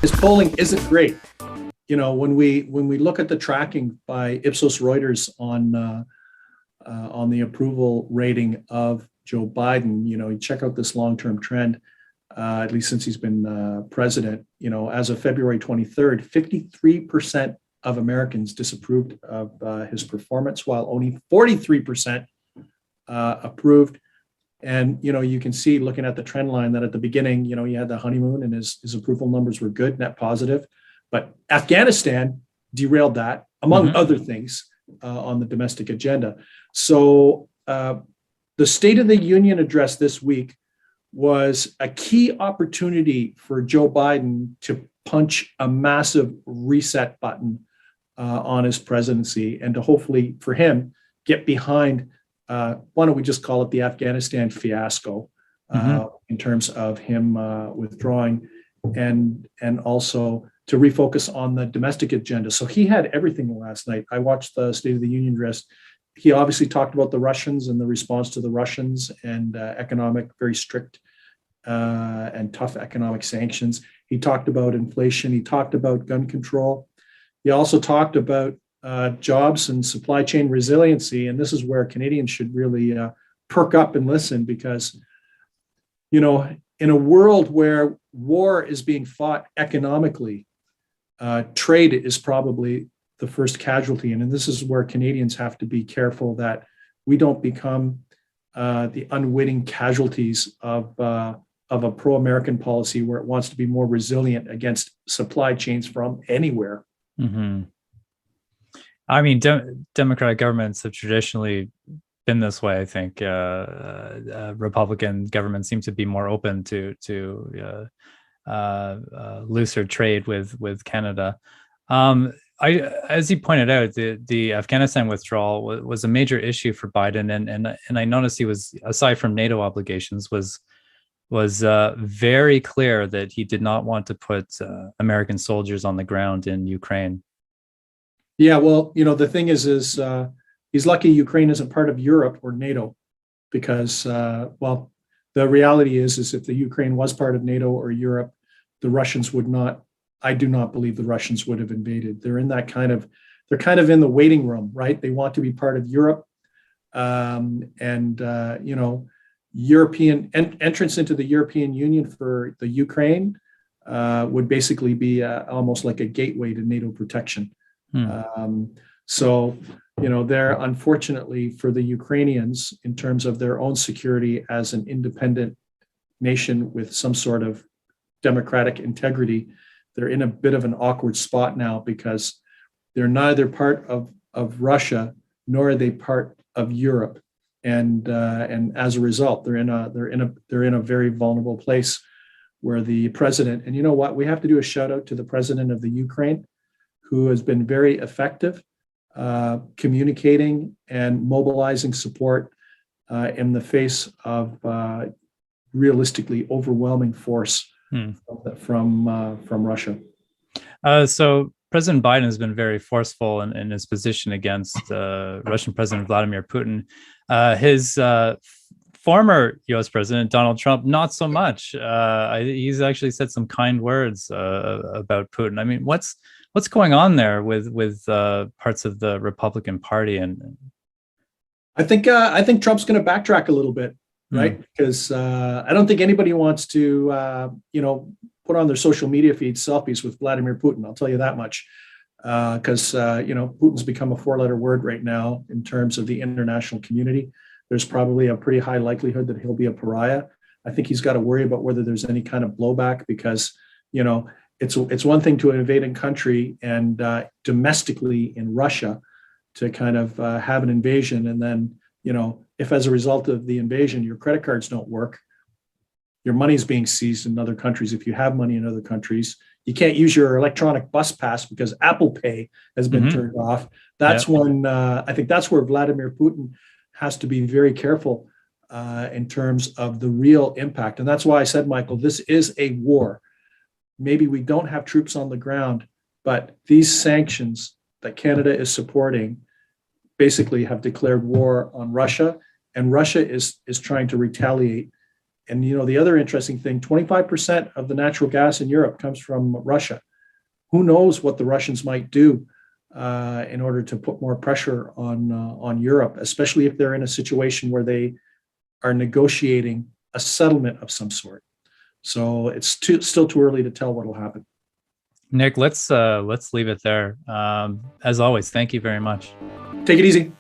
His polling isn't great. You know, when we look at the tracking by Ipsos Reuters on the approval rating of Joe Biden, you know, you check out this long-term trend, at least since he's been president. You know, as of February 23rd, 53% of Americans disapproved of his performance, while only 43% approved. And, you know, you can see looking at the trend line that at the beginning, you know, he had the honeymoon and his approval numbers were good, net positive. But Afghanistan derailed that, among other things, on the domestic agenda. So the State of the Union address this week was a key opportunity for Joe Biden to punch a massive reset button on his presidency and to hopefully, for him, get behind, why don't we just call it the Afghanistan fiasco in terms of him withdrawing and also to refocus on the domestic agenda. So he had everything last night. I watched the State of the Union address. He obviously talked about the Russians and the response to the Russians and very strict and tough economic sanctions. He talked about inflation. He talked about gun control. He also talked about jobs and supply chain resiliency. And this is where Canadians should really perk up and listen because, you know, in a world where war is being fought economically, trade is probably the first casualty. And this is where Canadians have to be careful that we don't become the unwitting casualties of a pro-American policy where it wants to be more resilient against supply chains from anywhere. Mm-hmm. I mean, democratic governments have traditionally been this way. I think Republican governments seem to be more open to looser trade with Canada. As you pointed out, the Afghanistan withdrawal was a major issue for Biden, and I noticed he was, aside from NATO obligations, was very clear that he did not want to put American soldiers on the ground in Ukraine. Yeah, well, you know, the thing is he's lucky Ukraine isn't part of Europe or NATO, because well, the reality is if the Ukraine was part of NATO or Europe, the Russians would not. I do not believe the Russians would have invaded. They're in that they're kind of in the waiting room, right? They want to be part of Europe, you know, European entrance into the European Union for the Ukraine would basically be almost like a gateway to NATO protection. So, you know, they're unfortunately for the Ukrainians in terms of their own security as an independent nation with some sort of democratic integrity, they're in a bit of an awkward spot now because they're neither part of Russia nor are they part of Europe, and as a result, they're in a very vulnerable place where the president, and you know what, we have to do a shout out to the president of the Ukraine, who has been very effective communicating and mobilizing support in the face of realistically overwhelming force from Russia. So President Biden has been very forceful in his position against Russian President Vladimir Putin. His former U.S. President Donald Trump, not so much. He's actually said some kind words about Putin. I mean, what's going on there with parts of the Republican Party? And I think Trump's going to backtrack a little bit, right? Because I don't think anybody wants to, you know, put on their social media feed selfies with Vladimir Putin. I'll tell you that much, because you know, Putin's become a four-letter word right now in terms of the international community. There's probably a pretty high likelihood that he'll be a pariah. I think he's got to worry about whether there's any kind of blowback because, you know, it's one thing to invade a country and domestically in Russia to kind of have an invasion. And then, you know, if as a result of the invasion, your credit cards don't work, your money's being seized in other countries. If you have money in other countries, you can't use your electronic bus pass because Apple Pay has been turned off. That's when I think that's where Vladimir Putin has to be very careful in terms of the real impact. And that's why I said, Michael, this is a war. Maybe we don't have troops on the ground, but these sanctions that Canada is supporting basically have declared war on Russia, and Russia is trying to retaliate And the other interesting thing, 25% of the natural gas in Europe comes from Russia. Who knows what the Russians might do in order to put more pressure on Europe, especially if they're in a situation where they are negotiating a settlement of some sort. So it's still too early to tell what will happen. Nick, let's leave it there. As always, thank you very much. Take it easy.